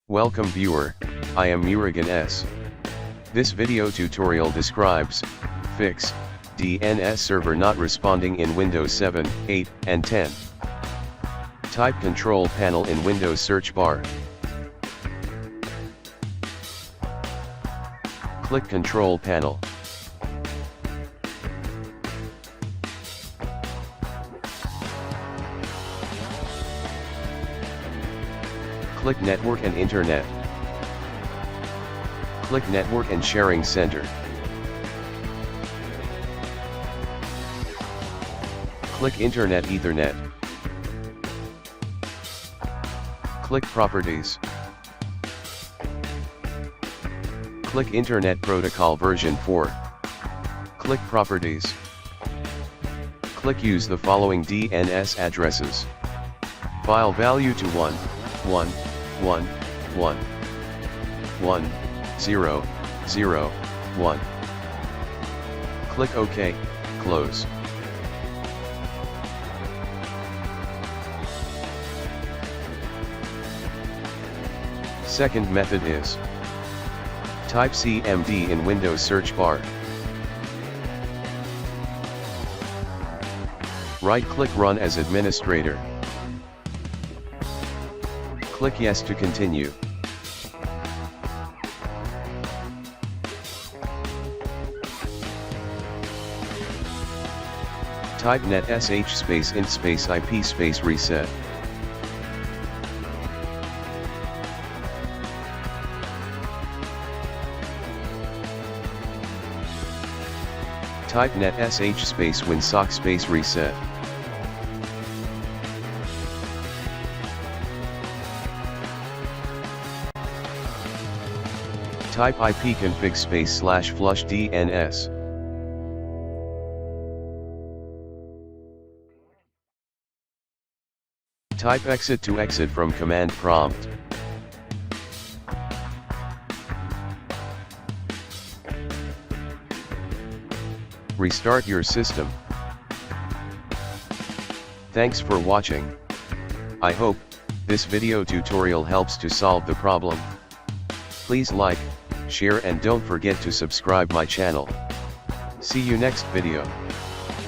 Welcome viewer, I am Murugan S. This video tutorial describes, fix, DNS server not responding in Windows 7, 8, and 10. Type Control Panel in Windows search bar. Click Control Panel. Click Network and Internet. Click Network and Sharing Center. Click Internet Ethernet. Click Properties. Click Internet Protocol version 4. Click Properties. Click Use the following DNS addresses. File value to 1, 1, 1, 1, 1, 0, 0, 1. Click OK, close. Second method is, type CMD in Windows search bar. Right-click Run as administrator. Click Yes to continue. Type net sh space int space IP space reset. Type net sh space winsock space reset. Type ipconfig space / flush DNS. Type exit to exit from command prompt. Restart your system. Thanks for watching. I hope this video tutorial helps to solve the problem. Please like, share and don't forget to subscribe my channel. See you next video.